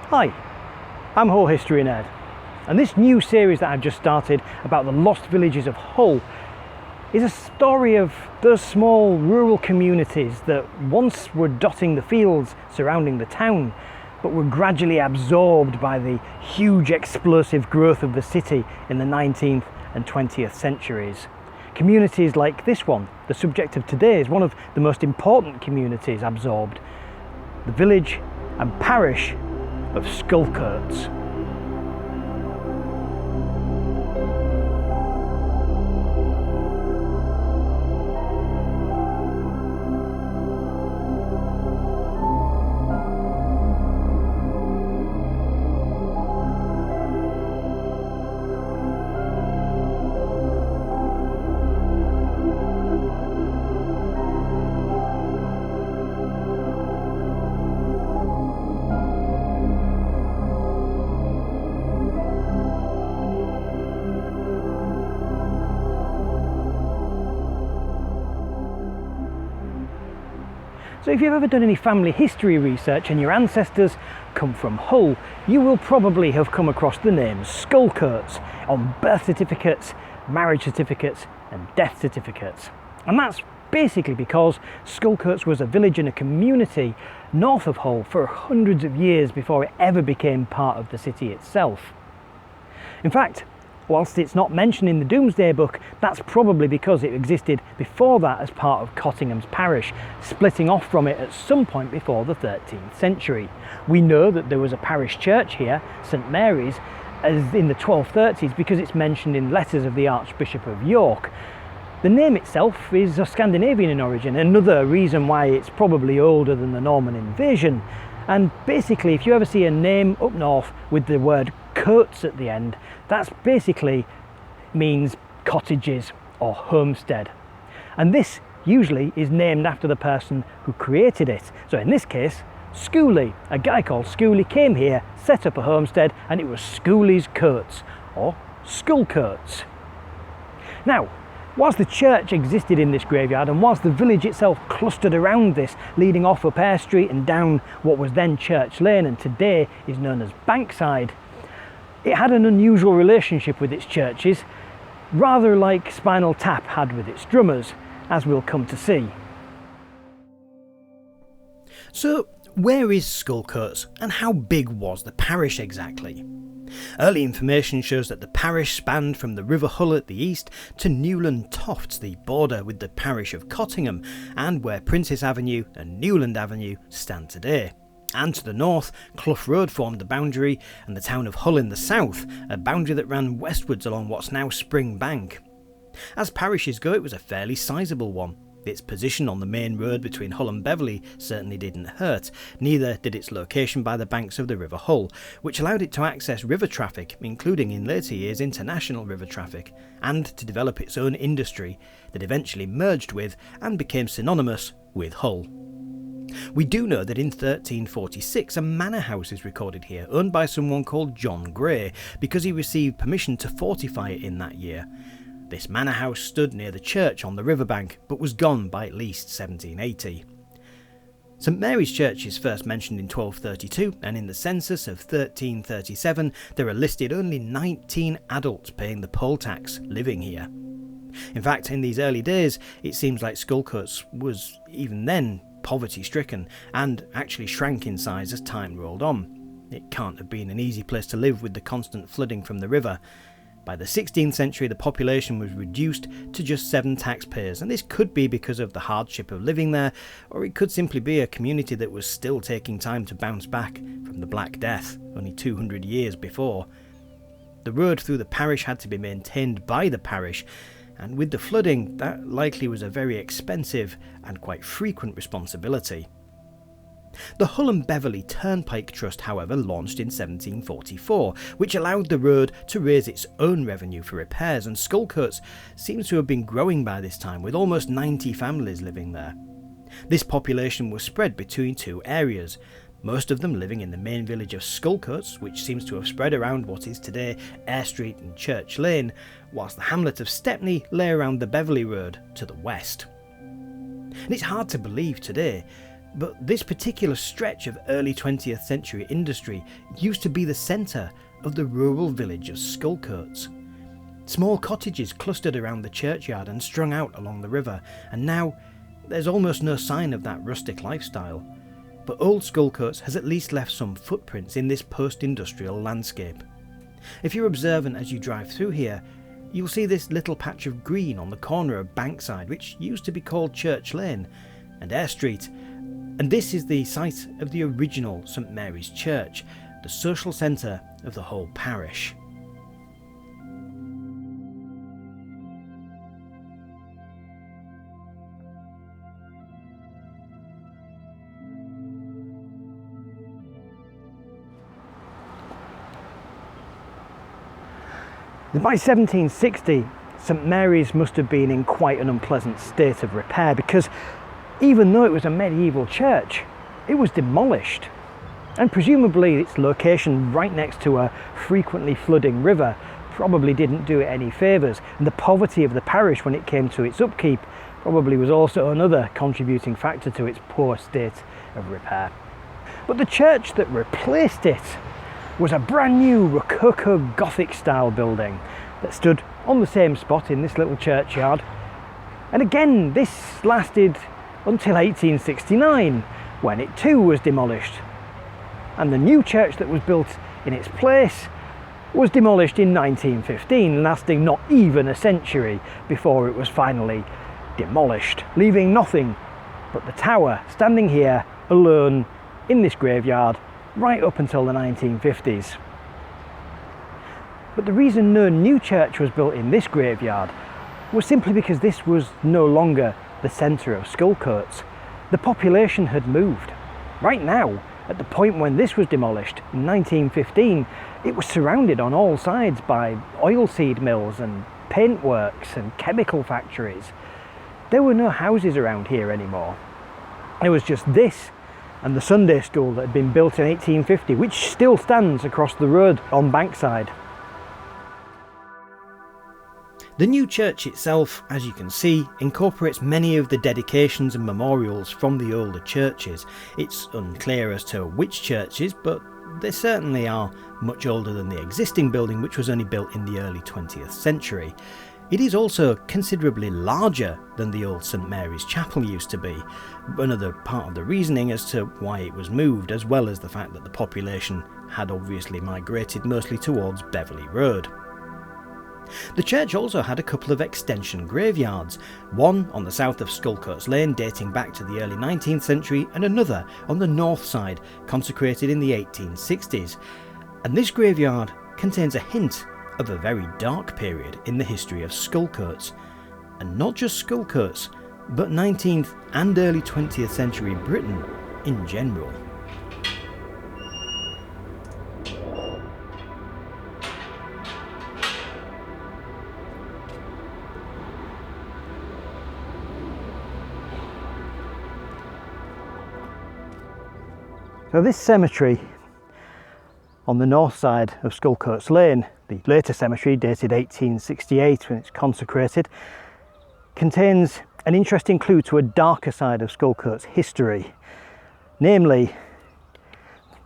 Hi, I'm Hull History Nerd, and this new series that I've just started about the lost villages of Hull is a story of those small rural communities that once were dotting the fields surrounding the town, but were gradually absorbed by the huge explosive growth of the city in the 19th and 20th centuries. Communities like this one, the subject of today, is one of the most important communities absorbed, the village and parish of Sculcoates. So if you've ever done any family history research and your ancestors come from Hull, you will probably have come across the name Sculcoates on birth certificates, marriage certificates and death certificates. And that's basically because Sculcoates was a village and a community north of Hull for hundreds of years before it ever became part of the city itself. In fact, whilst it's not mentioned in the Domesday Book, that's probably because it existed before that as part of Cottingham's parish, splitting off from it at some point before the 13th century. We know that there was a parish church here, St Mary's, as in the 1230s because it's mentioned in letters of the Archbishop of York. The name itself is of Scandinavian in origin, another reason why it's probably older than the Norman invasion. And basically, if you ever see a name up north with the word coates at the end, that's basically means cottages or homestead. And this usually is named after the person who created it. So in this case, Scully, a guy called Scully came here, set up a homestead, and it was Scully's Coates or Sculcoates. Now, whilst the church existed in this graveyard and whilst the village itself clustered around this, leading off up Eyre Street and down what was then Church Lane and today is known as Bankside, it had an unusual relationship with its churches, rather like Spinal Tap had with its drummers, as we'll come to see. So, where is Sculcoates and how big was the parish exactly? Early information shows that the parish spanned from the River Hull at the east to Newland Tofts, the border with the parish of Cottingham, and where Princess Avenue and Newland Avenue stand today. And to the north, Clough Road formed the boundary, and the town of Hull in the south, a boundary that ran westwards along what's now Spring Bank. As parishes go, it was a fairly sizable one. Its position on the main road between Hull and Beverley certainly didn't hurt, neither did its location by the banks of the River Hull, which allowed it to access river traffic, including in later years international river traffic, and to develop its own industry that eventually merged with and became synonymous with Hull. We do know that in 1346 a manor house is recorded here, owned by someone called John Gray, because he received permission to fortify it in that year. This manor house stood near the church on the riverbank, but was gone by at least 1780. St Mary's Church is first mentioned in 1232, and in the census of 1337 there are listed only 19 adults paying the poll tax living here. In fact, in these early days, it seems like Sculcoates was, even then, poverty-stricken, and actually shrank in size as time rolled on. It can't have been an easy place to live with the constant flooding from the river. By the 16th century, the population was reduced to just 7 taxpayers, and this could be because of the hardship of living there, or it could simply be a community that was still taking time to bounce back from the Black Death only 200 years before. The road through the parish had to be maintained by the parish, and with the flooding, that likely was a very expensive and quite frequent responsibility. The Hull and Beverley Turnpike Trust, however, launched in 1744, which allowed the road to raise its own revenue for repairs, and Sculcoates seems to have been growing by this time, with almost 90 families living there. This population was spread between two areas, most of them living in the main village of Sculcoates, which seems to have spread around what is today Eyre Street and Church Lane, whilst the hamlet of Stepney lay around the Beverley Road to the west. And it's hard to believe today, But this particular stretch of early 20th century industry used to be the centre of the rural village of Sculcoates. Small cottages clustered around the churchyard and strung out along the river, and now there's almost no sign of that rustic lifestyle. But old Sculcoates has at least left some footprints in this post-industrial landscape. If you're observant as you drive through here, you'll see this little patch of green on the corner of Bankside, which used to be called Church Lane, and Eyre Street, and this is the site of the original St Mary's Church, the social centre of the whole parish. By 1760, St Mary's must have been in quite an unpleasant state of repair, because even though it was a medieval church, it was demolished. And presumably its location right next to a frequently flooding river probably didn't do it any favours, and the poverty of the parish when it came to its upkeep probably was also another contributing factor to its poor state of repair. But the church that replaced it was a brand new Rococo Gothic style building that stood on the same spot in this little churchyard. And again, this lasted until 1869, when it too was demolished. And the new church that was built in its place was demolished in 1915, lasting not even a century before it was finally demolished, leaving nothing but the tower standing here alone in this graveyard right up until the 1950s. But the reason no new church was built in this graveyard was simply because this was no longer the centre of Sculcoates. The population had moved. Right now, at the point when this was demolished in 1915, it was surrounded on all sides by oilseed mills and paintworks and chemical factories. There were no houses around here anymore. It was just this and the Sunday school that had been built in 1850, which still stands across the road on Bankside. The new church itself, as you can see, incorporates many of the dedications and memorials from the older churches. It's unclear as to which churches, but they certainly are much older than the existing building, which was only built in the early 20th century. It is also considerably larger than the old St Mary's Chapel used to be, another part of the reasoning as to why it was moved, as well as the fact that the population had obviously migrated mostly towards Beverley Road. The church also had a couple of extension graveyards, one on the south of Sculcoates Lane dating back to the early 19th century, and another on the north side consecrated in the 1860s. And this graveyard contains a hint of a very dark period in the history of Sculcoates, and not just Sculcoates, but 19th and early 20th century Britain in general. So this cemetery on the north side of Sculcoates Lane, the later cemetery dated 1868 when it's consecrated, contains an interesting clue to a darker side of Sculcoates history, namely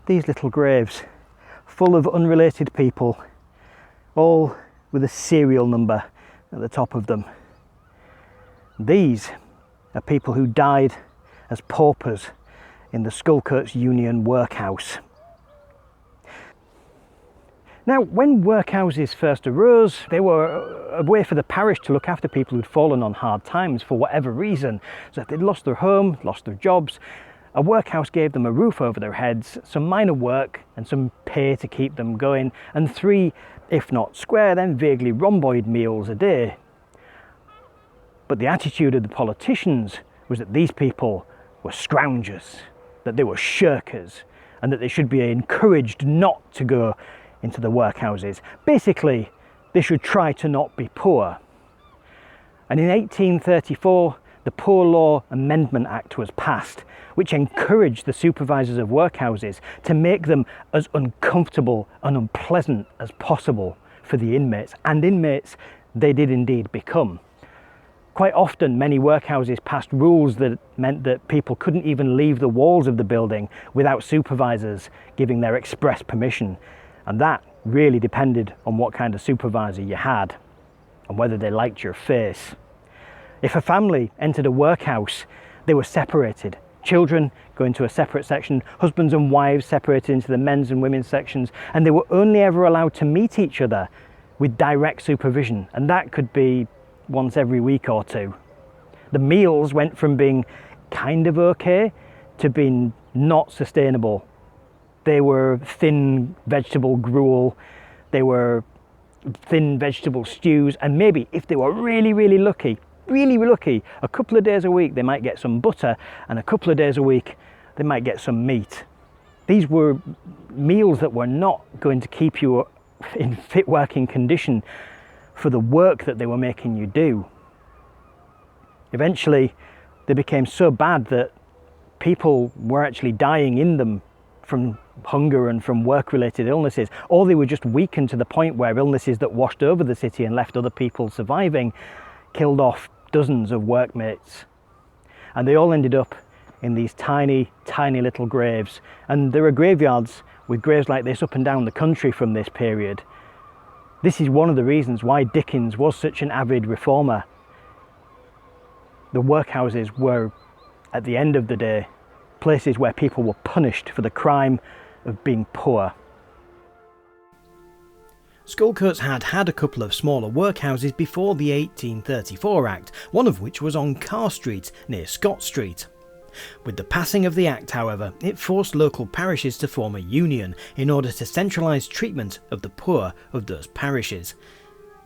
these little graves full of unrelated people, all with a serial number at the top of them. These are people who died as paupers in the Sculcoates Union workhouse. Now, when workhouses first arose, they were a way for the parish to look after people who'd fallen on hard times for whatever reason. So if they'd lost their home, lost their jobs, a workhouse gave them a roof over their heads, some minor work and some pay to keep them going, and 3, if not square, then vaguely rhomboid meals a day. But the attitude of the politicians was that these people were scroungers, that they were shirkers, and that they should be encouraged not to go into the workhouses. Basically, they should try to not be poor. And in 1834, the Poor Law Amendment Act was passed, which encouraged the supervisors of workhouses to make them as uncomfortable and unpleasant as possible for the inmates, and inmates they did indeed become. Quite often, many workhouses passed rules that meant that people couldn't even leave the walls of the building without supervisors giving their express permission. And that really depended on what kind of supervisor you had and whether they liked your face. If a family entered a workhouse, they were separated. Children going to a separate section, husbands and wives separated into the men's and women's sections, and they were only ever allowed to meet each other with direct supervision, and that could be once every week or two. The meals went from being kind of okay to being not sustainable. They were thin vegetable gruel, they were thin vegetable stews, and maybe if they were really lucky, a couple of days a week they might get some butter, and a couple of days a week they might get some meat. These were meals that were not going to keep you in fit working condition for the work that they were making you do. Eventually they became so bad that people were actually dying in them from hunger and from work-related illnesses, or they were just weakened to the point where illnesses that washed over the city and left other people surviving killed off dozens of workmates. And they all ended up in these tiny little graves. And there are graveyards with graves like this up and down the country from this period. This is one of the reasons why Dickens was such an avid reformer. The workhouses were, at the end of the day, places where people were punished for the crime of being poor. Sculcoates had a couple of smaller workhouses before the 1834 Act, one of which was on Carr Street near Scott Street. With the passing of the Act, however, it forced local parishes to form a union in order to centralise treatment of the poor of those parishes.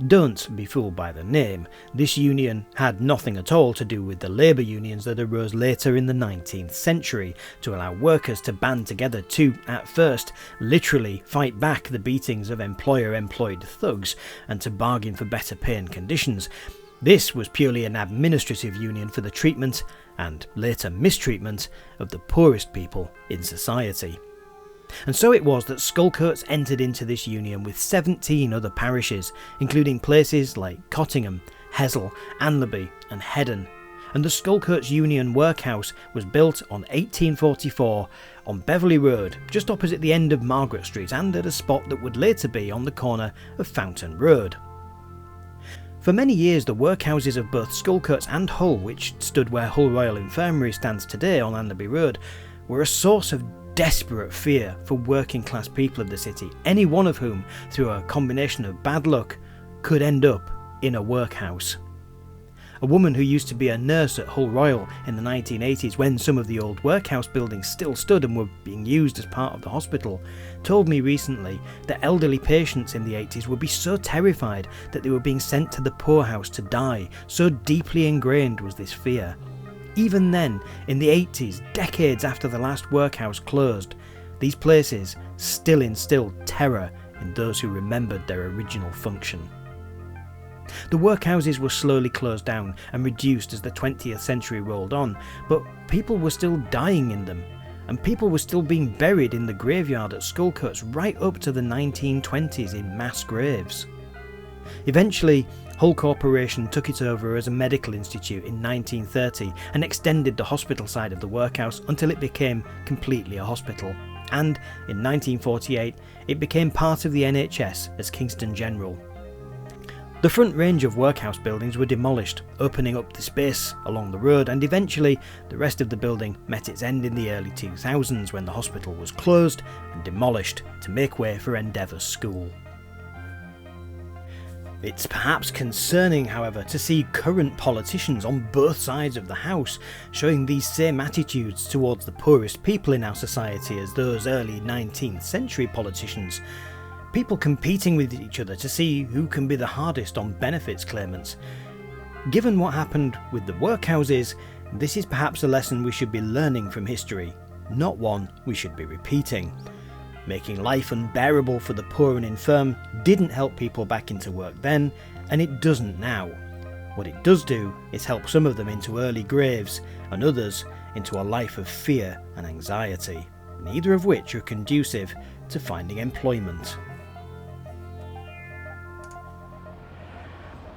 Don't be fooled by the name. This union had nothing at all to do with the labour unions that arose later in the 19th century to allow workers to band together to, at first, literally fight back the beatings of employer-employed thugs and to bargain for better pay and conditions. This was purely an administrative union for the treatment, and later mistreatment, of the poorest people in society. And so it was that Sculcoates entered into this union with 17 other parishes, including places like Cottingham, Hesel, Anlaby and Heddon. And the Sculcoates Union Workhouse was built on 1844 on Beverley Road, just opposite the end of Margaret Street and at a spot that would later be on the corner of Fountain Road. For many years the workhouses of both Sculcoates and Hull, which stood where Hull Royal Infirmary stands today on Anlaby Road, were a source of desperate fear for working class people of the city, any one of whom, through a combination of bad luck, could end up in a workhouse. A woman who used to be a nurse at Hull Royal in the 1980s, when some of the old workhouse buildings still stood and were being used as part of the hospital, told me recently that elderly patients in the 80s would be so terrified that they were being sent to the poorhouse to die, so deeply ingrained was this fear. Even then, in the 80s, decades after the last workhouse closed, these places still instilled terror in those who remembered their original function. The workhouses were slowly closed down and reduced as the 20th century rolled on, but people were still dying in them, and people were still being buried in the graveyard at Sculcoates right up to the 1920s in mass graves. Eventually, Hull Corporation took it over as a medical institute in 1930 and extended the hospital side of the workhouse until it became completely a hospital. And in 1948, it became part of the NHS as Kingston General. The front range of workhouse buildings were demolished, opening up the space along the road, and eventually the rest of the building met its end in the early 2000s when the hospital was closed and demolished to make way for Endeavour School. It's perhaps concerning, however, to see current politicians on both sides of the house showing these same attitudes towards the poorest people in our society as those early 19th century politicians. People competing with each other to see who can be the hardest on benefits claimants. Given what happened with the workhouses, this is perhaps a lesson we should be learning from history, not one we should be repeating. Making life unbearable for the poor and infirm didn't help people back into work then, and it doesn't now. What it does do is help some of them into early graves, and others into a life of fear and anxiety, neither of which are conducive to finding employment.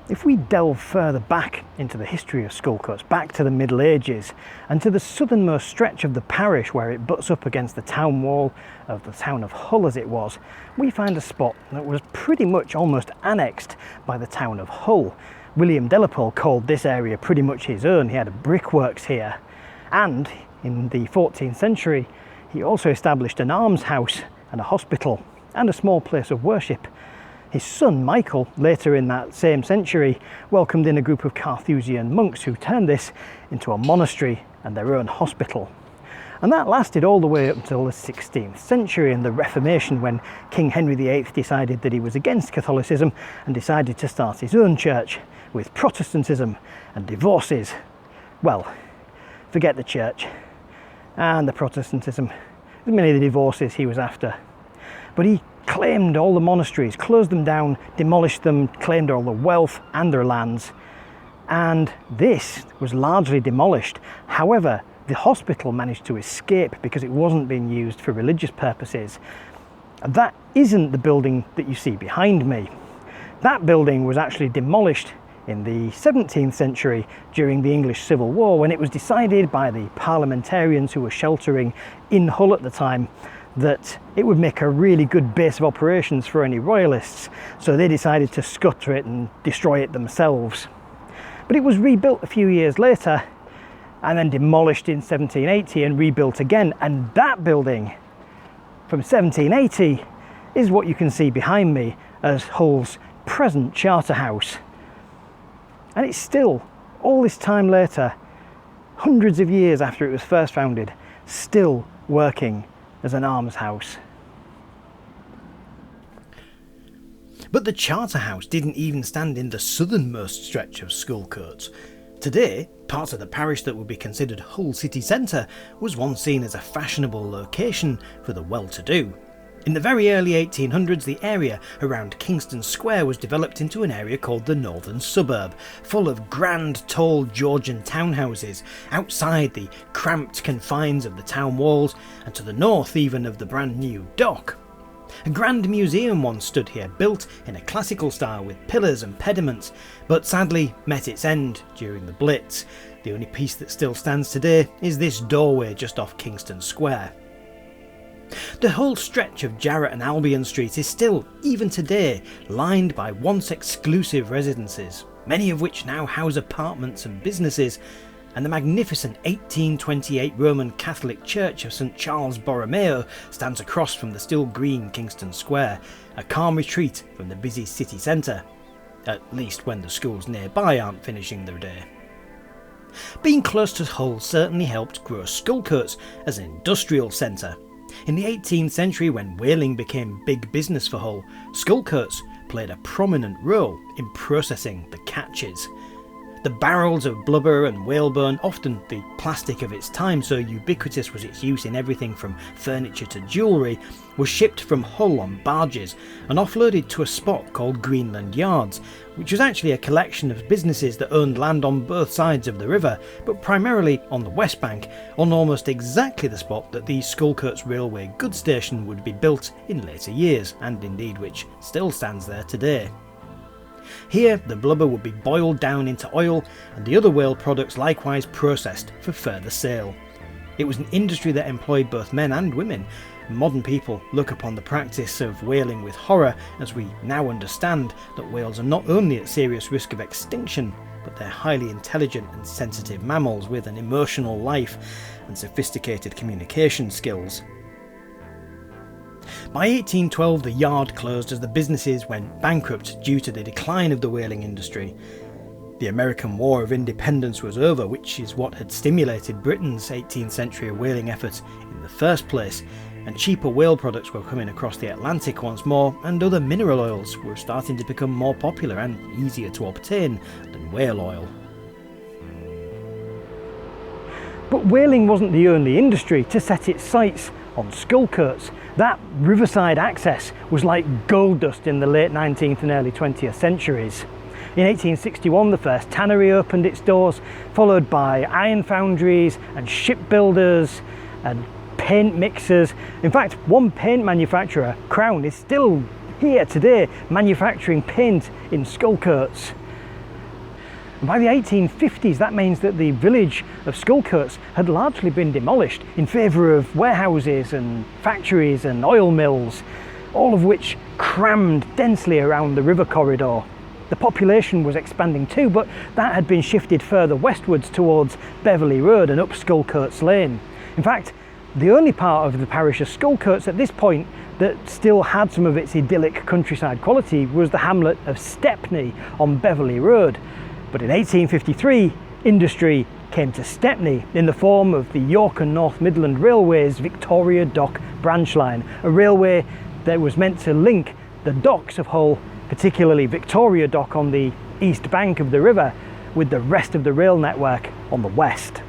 If we delve further back into the history of Sculcoates, back to the Middle Ages, and to the southernmost stretch of the parish where it butts up against the town wall of the town of Hull as it was, we find a spot that was pretty much almost annexed by the town of Hull. William Delapole called this area pretty much his own. He had brickworks here, and in the 14th century he also established an almshouse and a hospital and a small place of worship. His son Michael, later in that same century, welcomed in a group of Carthusian monks who turned this into a monastery and their own hospital. And that lasted all the way up until the 16th century and the Reformation, when King Henry VIII decided that he was against Catholicism and decided to start his own church with Protestantism and divorces. Well, forget the church and the Protestantism, as many of the divorces he was after. But he claimed all the monasteries, closed them down, demolished them, claimed all the wealth and their lands, and this was largely demolished. However, the hospital managed to escape because it wasn't being used for religious purposes. And that isn't the building that you see behind me. That building was actually demolished in the 17th century during the English Civil War, when it was decided by the parliamentarians who were sheltering in Hull at the time that it would make a really good base of operations for any royalists, so they decided to scutter it and destroy it themselves. But it was rebuilt a few years later and then demolished in 1780 and rebuilt again, and that building from 1780 is what you can see behind me as Hull's present charter house. And it's still, all this time later, hundreds of years after it was first founded, still working as an almshouse. But the charter house didn't even stand in the southernmost stretch of Sculcoates. Today, parts of the parish that would be considered Hull city centre was once seen as a fashionable location for the well-to-do. In the very early 1800s, the area around Kingston Square was developed into an area called the Northern Suburb, full of grand, tall Georgian townhouses, outside the cramped confines of the town walls, and to the north even of the brand new dock. A grand museum once stood here, built in a classical style with pillars and pediments, but sadly met its end during the Blitz. The only piece that still stands today is this doorway just off Kingston Square. The whole stretch of Jarrett and Albion Street is still, even today, lined by once exclusive residences, many of which now house apartments and businesses, and the magnificent 1828 Roman Catholic Church of St Charles Borromeo stands across from the still green Kingston Square, a calm retreat from the busy city centre, at least when the schools nearby aren't finishing their day. Being close to Hull certainly helped grow Sculcoates as an industrial centre. In the 18th century, when whaling became big business for Hull, Sculcoates played a prominent role in processing the catches. The barrels of blubber and whalebone, often the plastic of its time, so ubiquitous was its use in everything from furniture to jewellery, was shipped from Hull on barges and offloaded to a spot called Greenland Yards, which was actually a collection of businesses that owned land on both sides of the river, but primarily on the west bank, on almost exactly the spot that the Sculcoates Railway goods station would be built in later years, and indeed which still stands there today. Here, the blubber would be boiled down into oil, and the other whale products likewise processed for further sale. It was an industry that employed both men and women. Modern people look upon the practice of whaling with horror, as we now understand that whales are not only at serious risk of extinction, but they're highly intelligent and sensitive mammals with an emotional life and sophisticated communication skills. By 1812, the yard closed as the businesses went bankrupt due to the decline of the whaling industry. The American War of Independence was over, which is what had stimulated Britain's 18th century whaling effort in the first place, and cheaper whale products were coming across the Atlantic once more, and other mineral oils were starting to become more popular and easier to obtain than whale oil. But whaling wasn't the only industry to set its sights on Sculcoates. That riverside access was like gold dust in the late 19th and early 20th centuries. In 1861, the first tannery opened its doors, followed by iron foundries and shipbuilders and paint mixers. In fact, one paint manufacturer, Crown, is still here today manufacturing paint in Sculcoates. And by the 1850s, that means that the village of Sculcoates had largely been demolished in favour of warehouses and factories and oil mills, all of which crammed densely around the river corridor. The population was expanding too, but that had been shifted further westwards towards Beverley Road and up Sculcoates Lane. In fact, the only part of the parish of Sculcoates at this point that still had some of its idyllic countryside quality was the hamlet of Stepney on Beverley Road. But in 1853, industry came to Stepney in the form of the York and North Midland Railway's Victoria Dock branch line, a railway that was meant to link the docks of Hull, particularly Victoria Dock on the east bank of the river, with the rest of the rail network on the west.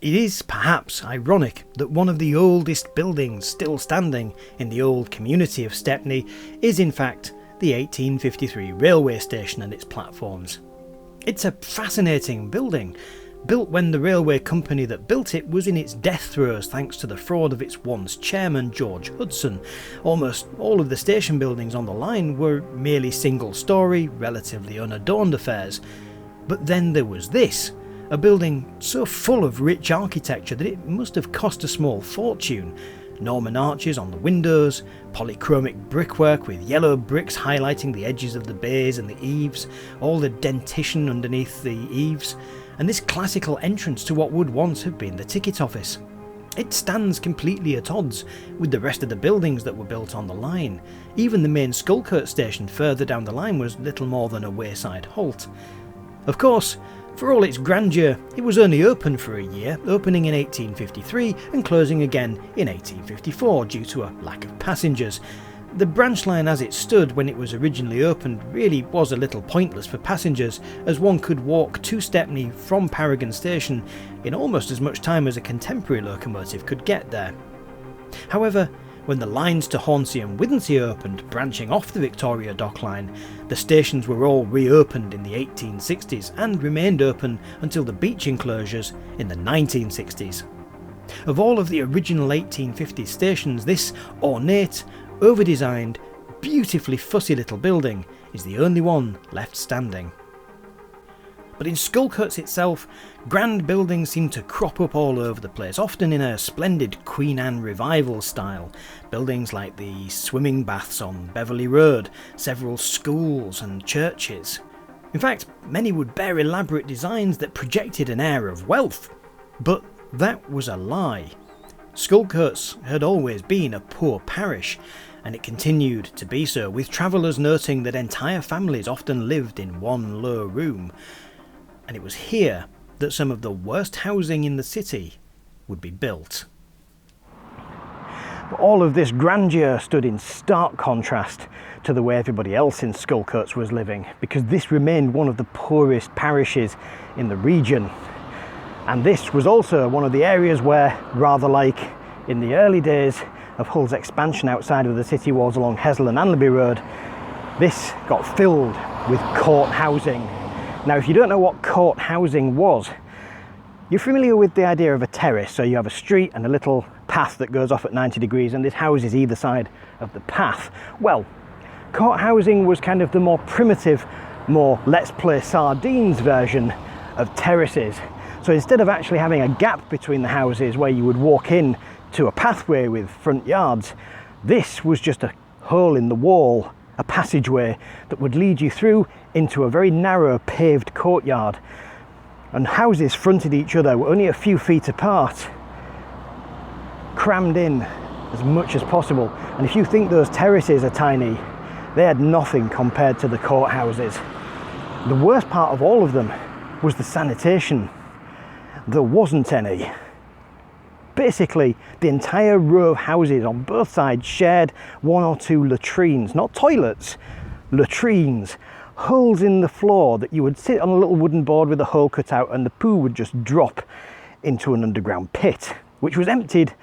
It is perhaps ironic that one of the oldest buildings still standing in the old community of Stepney is in fact the 1853 railway station and its platforms. It's a fascinating building, built when the railway company that built it was in its death throes thanks to the fraud of its once chairman George Hudson. Almost all of the station buildings on the line were merely single-storey, relatively unadorned affairs. But then there was this, a building so full of rich architecture that it must have cost a small fortune. Norman arches on the windows, polychromic brickwork with yellow bricks highlighting the edges of the bays and the eaves, all the dentition underneath the eaves, and this classical entrance to what would once have been the ticket office. It stands completely at odds with the rest of the buildings that were built on the line. Even the main Sculcoates station further down the line was little more than a wayside halt. Of course, for all its grandeur, it was only open for a year, opening in 1853 and closing again in 1854 due to a lack of passengers. The branch line as it stood when it was originally opened really was a little pointless for passengers, as one could walk to Stepney from Paragon Station in almost as much time as a contemporary locomotive could get there. However, when the lines to Hornsey and Withensea opened, branching off the Victoria Dock line, the stations were all reopened in the 1860s and remained open until the beach enclosures in the 1960s. Of all of the original 1850s stations, this ornate, over-designed, beautifully fussy little building is the only one left standing. But in Sculcoates itself, grand buildings seem to crop up all over the place, often in a splendid Queen Anne revival style. Buildings like the swimming baths on Beverley Road, several schools and churches. In fact, many would bear elaborate designs that projected an air of wealth. But that was a lie. Sculcoates had always been a poor parish, and it continued to be so, with travellers noting that entire families often lived in one low room. And it was here that some of the worst housing in the city would be built. But all of this grandeur stood in stark contrast to the way everybody else in Sculcoates was living, because this remained one of the poorest parishes in the region. And this was also one of the areas where, rather like in the early days of Hull's expansion outside of the city walls along Hesle and Anlaby Road, this got filled with court housing. Now, if you don't know what court housing was, you're familiar with the idea of a terrace. So you have a street and a little path that goes off at 90 degrees and there's houses either side of the path. Well, court housing was kind of the more primitive, more let's play sardines version of terraces. So instead of actually having a gap between the houses where you would walk in to a pathway with front yards, this was just a hole in the wall, a passageway that would lead you through into a very narrow paved courtyard, and houses fronted each other, were only a few feet apart, crammed in as much as possible. And if you think those terraces are tiny, they had nothing compared to the courthouses. The worst part of all of them was the sanitation. There wasn't any. Basically, the entire row of houses on both sides shared one or two latrines, not toilets, latrines, holes in the floor that you would sit on a little wooden board with a hole cut out and the poo would just drop into an underground pit, which was emptied,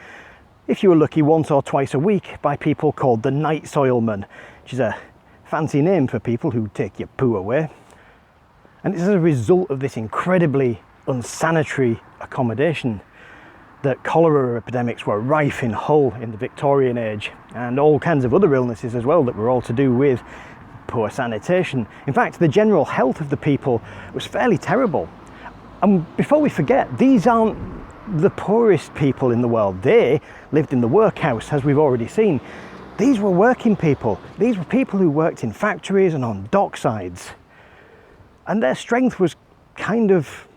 if you were lucky, once or twice a week by people called the night soilmen, which is a fancy name for people who take your poo away. And it's as a result of this incredibly unsanitary accommodation that cholera epidemics were rife in Hull in the Victorian age, and all kinds of other illnesses as well that were all to do with poor sanitation. In fact, the general health of the people was fairly terrible. And before we forget, these aren't the poorest people in the world. They lived in the workhouse, as we've already seen. These were working people. These were people who worked in factories and on docksides. And their strength was kind of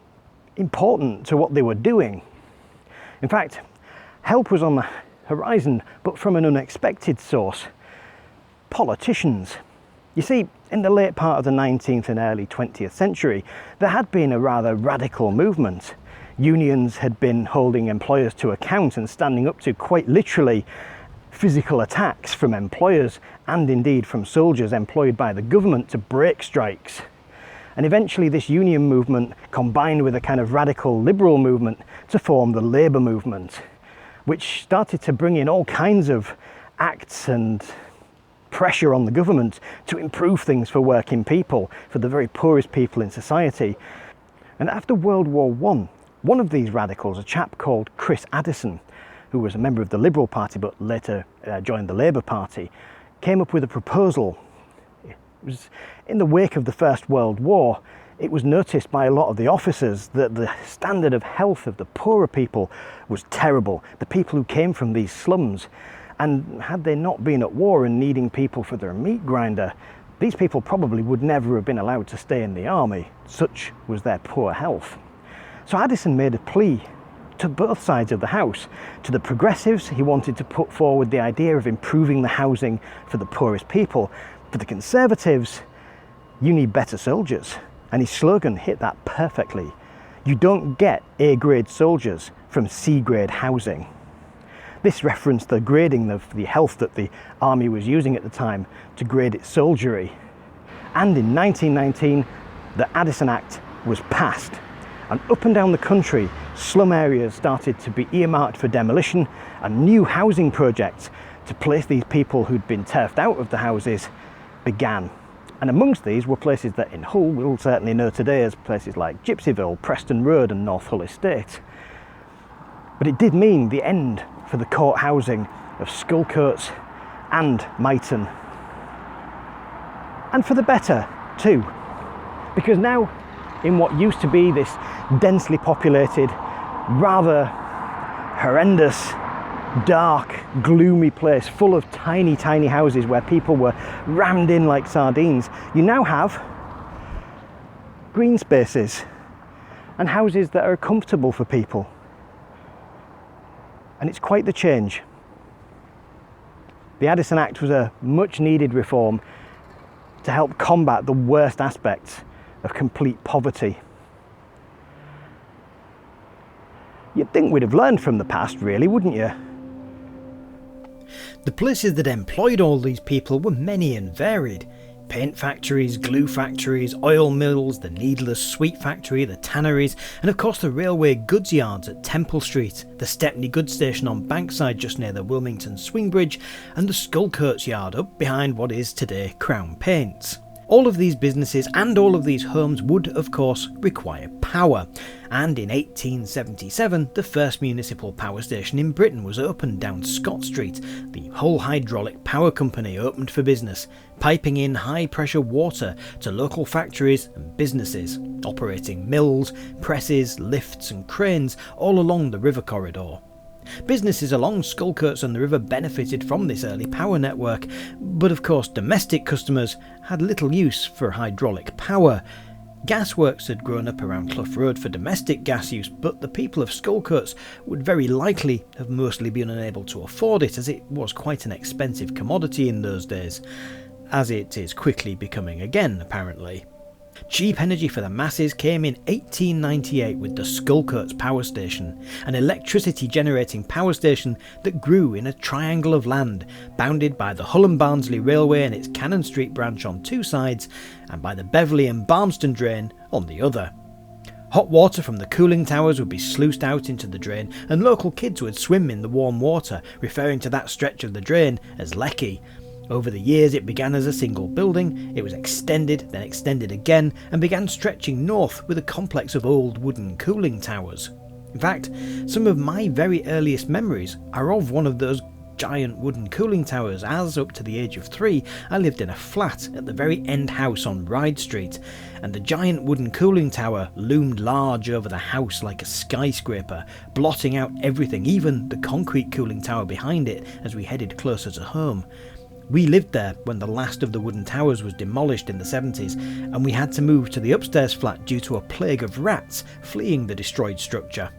important to what they were doing. In fact, help was on the horizon, but from an unexpected source: politicians. You see, in the late part of the 19th and early 20th century, there had been a rather radical movement. Unions had been holding employers to account and standing up to, quite literally, physical attacks from employers and indeed from soldiers employed by the government to break strikes. And eventually this union movement combined with a kind of radical liberal movement to form the labour movement, which started to bring in all kinds of acts and pressure on the government to improve things for working people, for the very poorest people in society. And after World War I, one of these radicals, a chap called Chris Addison, who was a member of the Liberal Party but later joined the Labour Party, came up with a proposal. It was in the wake of the First World War. It was noticed by a lot of the officers that the standard of health of the poorer people was terrible, the people who came from these slums. And had they not been at war and needing people for their meat grinder, these people probably would never have been allowed to stay in the army. Such was their poor health. So Addison made a plea to both sides of the House. To the progressives, he wanted to put forward the idea of improving the housing for the poorest people. For the Conservatives, you need better soldiers. And his slogan hit that perfectly. You don't get A-grade soldiers from C-grade housing. This referenced the grading of the health that the army was using at the time to grade its soldiery. And in 1919, the Addison Act was passed. And up and down the country, slum areas started to be earmarked for demolition, and new housing projects to place these people who'd been turfed out of the houses began. And amongst these were places that in Hull we'll certainly know today as places like Gypsyville, Preston Road and North Hull Estate. But it did mean the end for the court housing of Sculcoates and Myton. And for the better too, because now in what used to be this densely populated, rather horrendous, dark, gloomy place full of tiny, tiny houses where people were rammed in like sardines, you now have green spaces and houses that are comfortable for people. And it's quite the change. The Addison Act was a much needed reform to help combat the worst aspects of complete poverty. You'd think we'd have learned from the past, really, wouldn't you? The places that employed all these people were many and varied. Paint factories, glue factories, oil mills, the needler's sweet factory, the tanneries, and of course the railway goods yards at Temple Street, the Stepney goods station on Bankside just near the Wilmington Swing Bridge, and the Sculcoates yard up behind what is today Crown Paints. All of these businesses and all of these homes would, of course, require power. And in 1877, the first municipal power station in Britain was opened down Scott Street. The Hull Hydraulic Power Company opened for business, piping in high-pressure water to local factories and businesses, operating mills, presses, lifts and cranes all along the river corridor. Businesses along Sculcoates and the river benefited from this early power network, but of course domestic customers had little use for hydraulic power. Gasworks had grown up around Clough Road for domestic gas use, but the people of Sculcoates would very likely have mostly been unable to afford it, as it was quite an expensive commodity in those days, as it is quickly becoming again, apparently. Cheap energy for the masses came in 1898 with the Sculcoates Power Station, an electricity generating power station that grew in a triangle of land, bounded by the Hull and Barnsley Railway and its Cannon Street branch on two sides, and by the Beverley and Barmston drain on the other. Hot water from the cooling towers would be sluiced out into the drain, and local kids would swim in the warm water, referring to that stretch of the drain as Lecky. Over the years it began as a single building, it was extended, then extended again, and began stretching north with a complex of old wooden cooling towers. In fact, some of my very earliest memories are of one of those giant wooden cooling towers as, up to the age of 3, I lived in a flat at the very end house on Ryde Street, and the giant wooden cooling tower loomed large over the house like a skyscraper, blotting out everything, even the concrete cooling tower behind it, as we headed closer to home. We lived there when the last of the wooden towers was demolished in the 70s, and we had to move to the upstairs flat due to a plague of rats fleeing the destroyed structure.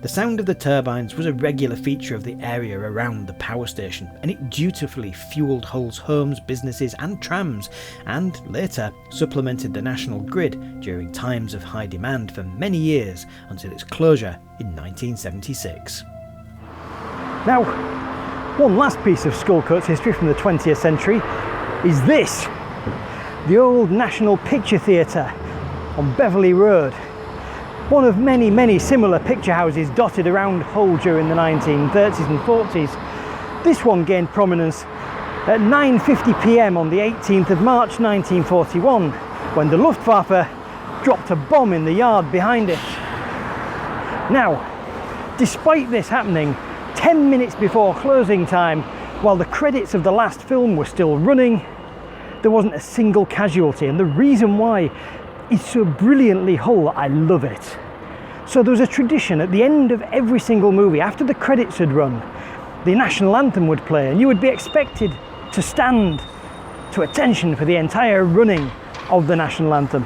The sound of the turbines was a regular feature of the area around the power station, and it dutifully fuelled Hull's homes, businesses and trams, and later supplemented the national grid during times of high demand for many years until its closure in 1976. Now, one last piece of Sculcoates history from the 20th century is this, the old National Picture Theatre on Beverley Road. One of many similar picture houses dotted around Hull during the 1930s and 40s. This one gained prominence at 9:50 p.m. on the 18th of March 1941, when the Luftwaffe dropped a bomb in the yard behind it. Now, despite this happening 10 minutes before closing time, while the credits of the last film were still running, there wasn't a single casualty, and the reason why is so brilliantly Hull that I love it. So there was a tradition at the end of every single movie, after the credits had run, the national anthem would play, and you would be expected to stand to attention for the entire running of the national anthem,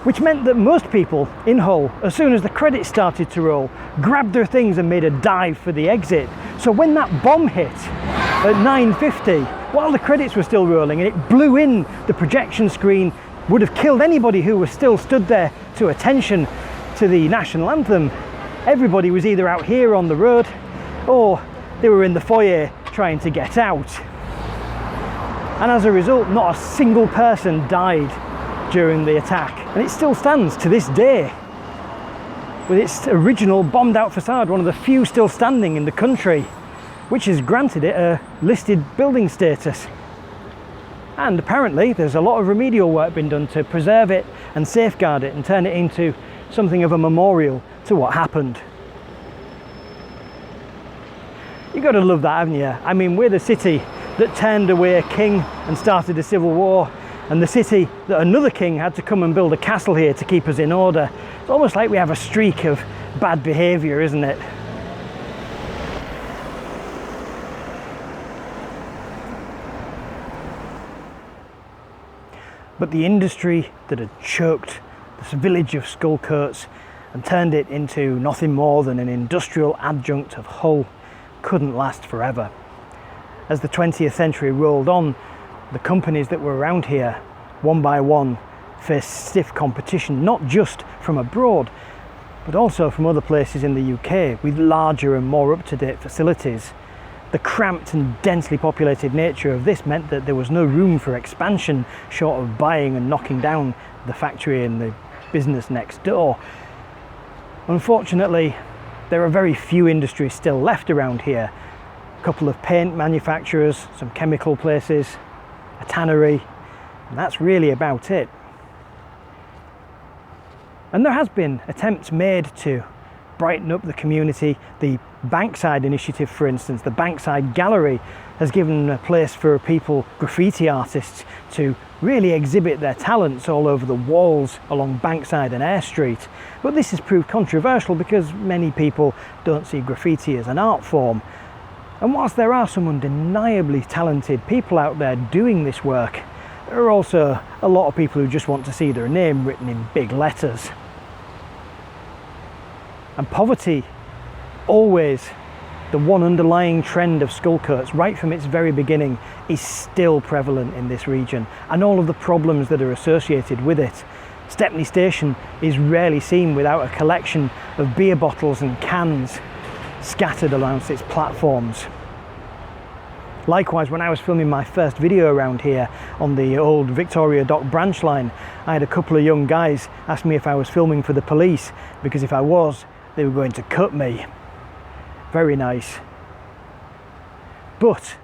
which meant that most people in Hull, as soon as the credits started to roll, grabbed their things and made a dive for the exit. So when that bomb hit at 9:50, while the credits were still rolling, and it blew in the projection screen, would have killed anybody who was still stood there to attention to the national anthem, everybody was either out here on the road or they were in the foyer trying to get out. And as a result, not a single person died during the attack, and it still stands to this day with its original bombed out facade, one of the few still standing in the country, which has granted it a listed building status. And apparently there's a lot of remedial work being done to preserve it and safeguard it and turn it into something of a memorial to what happened. You got to love that, haven't you? I mean, we're the city that turned away a king and started a civil war, and the city that another king had to come and build a castle here to keep us in order. It's almost like we have a streak of bad behaviour, isn't it? But the industry that had choked this village of Sculcoates and turned it into nothing more than an industrial adjunct of Hull couldn't last forever. As the 20th century rolled on, the companies that were around here, one by one, faced stiff competition, not just from abroad, but also from other places in the UK, with larger and more up-to-date facilities. The cramped and densely populated nature of this meant that there was no room for expansion short of buying and knocking down the factory and the business next door. Unfortunately, there are very few industries still left around here. A couple of paint manufacturers, some chemical places, a tannery, and that's really about it. And there has been attempts made to brighten up the community. The Bankside initiative, for instance, the Bankside Gallery, has given a place for people, graffiti artists, to really exhibit their talents all over the walls along Bankside and Eyre Street. But this has proved controversial because many people don't see graffiti as an art form. And whilst there are some undeniably talented people out there doing this work, there are also a lot of people who just want to see their name written in big letters. And poverty, always the one underlying trend of Sculcoates, right from its very beginning, is still prevalent in this region, and all of the problems that are associated with it. Stepney Station is rarely seen without a collection of beer bottles and cans scattered along its platforms. Likewise, when I was filming my first video around here on the old Victoria Dock branch line, I had a couple of young guys ask me if I was filming for the police, because if I was, they were going to cut me. Very nice. But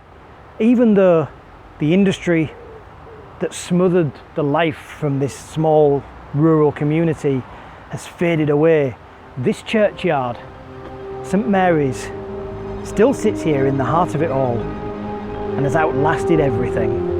even though the industry that smothered the life from this small rural community has faded away, this churchyard, St Mary's, still sits here in the heart of it all and has outlasted everything.